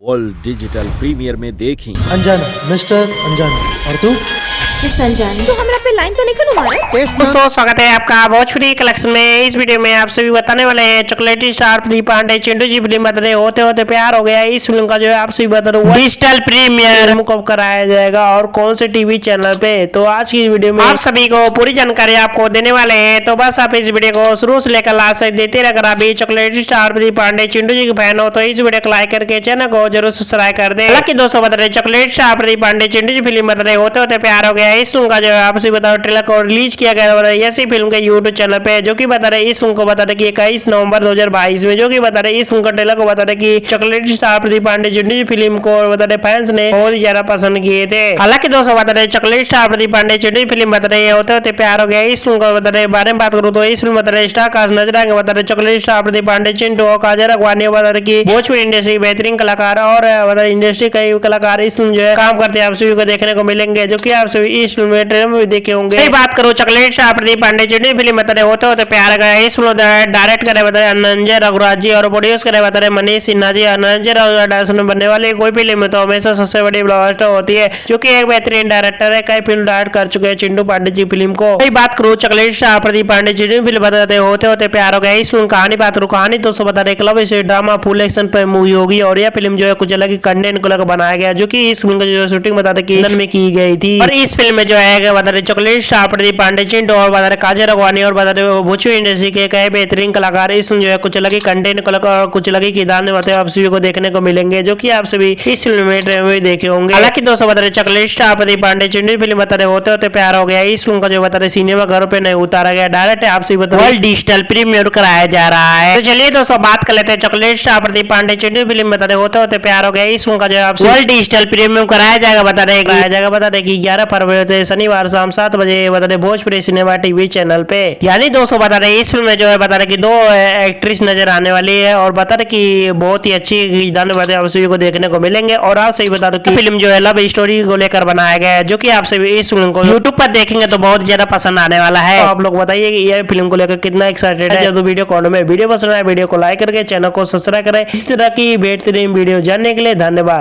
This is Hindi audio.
वर्ल्ड डिजिटल प्रीमियर में देखी अनजाना, मिस्टर अनजाना। और तू? मिस अनजानी, तो हमरा पे लाइन तो नहीं मारा। दोस्तों स्वागत है आपका भोजपुरी कलेक्शन में। इस वीडियो में आप सभी बताने वाले हैं चॉकलेटी स्टार प्रदीप पांडे चिंटू जी फिल्म बता रहे होते होते प्यार हो गया। इस फिल्म का जो है आप सभी बता रहे डिजिटल प्रीमियर कब कराया जाएगा और कौन से टीवी चैनल पे। तो आज की वीडियो में आप सभी को पूरी जानकारी आपको देने वाले हैं। तो बस आप इस वीडियो को शुरू से लेकर लास्ट तक देते रहे। अगर आप चॉकलेटी स्टार प्रदीप पांडे चिंटू जी के फैन हो तो इस वीडियो को लाइक करके चैनल को जरूर सब्सक्राइब कर दे। हालांकि दोस्तों बता रहे चॉकलेटी स्टार प्रदीप पांडे चिंटू जी फिल्म बता रहे होते होते प्यार हो गया। इस फिल्म का जो है आपसे बताओ ट्रेलर को रिलीज किया गया ऐसी फिल्म के यूट्यूब चैनल पे, जो कि बता रहे इस फिल्म को बता रहे कि 21 नवंबर 2022 में, जो कि बता रहे इस फिल्म का ट्रेलर को बता रहे कि चॉकलेटी स्टार प्रदीप पांडे चिंटू फिल्म को बता रहे फैंस ने बहुत ज्यादा पसंद किए थे। हालांकि दोस्तों बता रहे चॉकलेटी स्टार प्रदीप पांडे चिंटू फिल्म बता रहे होते होते प्यार हो गया। इस फिल्म को बता रहे बारे में बात करूँ तो इस फिल्म बता रहे स्टार कास्ट नजर आएंगे बता रहे चॉकलेटी स्टार प्रदीप पांडे चिंटू और काजल अगवानी बता रहे की भोजपुरी इंडस्ट्री बेहतरीन कलाकार और बता रहे इंडस्ट्री कई कलाकार इस फिल्म जो है काम करते हैं आप सभी को देखने को मिलेंगे, जो की आप सभी इस फिल्म में ट्रेलर में भी देखे होंगे। बात करो chocolate star Pradeep Pandey Chintu film बता रहे होते होते प्यार गया। इस फिल्म डायरेक्ट करे बता रहे अनंजय रघुराज जी और प्रोड्यूस करे बता रहे मनीष सिन्हा जी। अनंजय रघुराज में बनने वाली कोई फिल्म तो हमेशा सबसे बड़ी ब्लॉकबस्टर होती है, जो कि एक बेहतरीन डायरेक्टर है। कई फिल्म डायरेक्ट कर चुके हैं चिंटू पांडे जी फिल्म को। बात करूँ chocolate star Pradeep Pandey Chintu film बताते होते होते प्यार हो गया। इस फिल्म कहानी बात करूँ कहानी दोस्तों बता रहे क्लब से ड्रामा फुल एक्शन पे मूवी होगी और यह फिल्म जो है कुछ अलग कंटेंट को लेकर बनाया गया, जो कि इस फिल्म की जो शूटिंग बता रहे लंदन में की गई थी। और इस फिल्म में जो है बता रहे चॉकलेट स्टार प्रदीप पांडे चिंटू और बता रहे काजल अगवानी और बता रहे भोजपुरी इंडस्ट्री के कई बेहतरीन कलाकार इसमें जो है कुछ अलग कंटेंट को लेकर और कुछ अलग किरदार निभाते आप सभी को देखने को मिलेंगे, जो कि आप सभी इस फिल्म में ट्रेलर में देखे होंगे। हालांकि दोस्तों बता रहे chocolate star Pradeep Pandey Chintu film बता रहे होते होते प्यार हो गया। इस फिल्म का जो बता रहे सिनेमा घरों पे नहीं उतारा गया, डायरेक्ट आप सभी बता वर्ल्ड डिजिटल प्रीमियर कराया जा रहा है। तो चलिए दोस्तों बात कर लेते हैं chocolate star Pradeep Pandey Chintu film बता रहे होते होते प्यार हो गया। इस फिल्म का जो है वर्ल्ड डिजिटल प्रीमियम कराया जाएगा बता रहे कि 11 फरवरी शनिवार शाम 7 बजे बता रहे भोजपुरी सिनेमा टीवी चैनल पे। यानी दोस्तों बता रहे इस फिल्म में जो है बता रहे कि 2 एक्ट्रेस नजर आने वाली है और बता रहे कि बहुत ही अच्छी आप सभी को देखने को मिलेंगे। और आप सही बता दो कि फिल्म जो है लव स्टोरी को लेकर बनाया गया है, जो कि आप सभी इस फिल्म को यूट्यूब पर देखेंगे तो बहुत ज्यादा पसंद आने वाला है। तो आप लोग बताइए कि ये फिल्म को लेकर कितना एक्साइटेड है। तो वीडियो कॉर्नर में वीडियो पसंद आए वीडियो को लाइक करके चैनल को सब्सक्राइब करें। इस तरह की बेहतरीन वीडियो जानने के लिए धन्यवाद।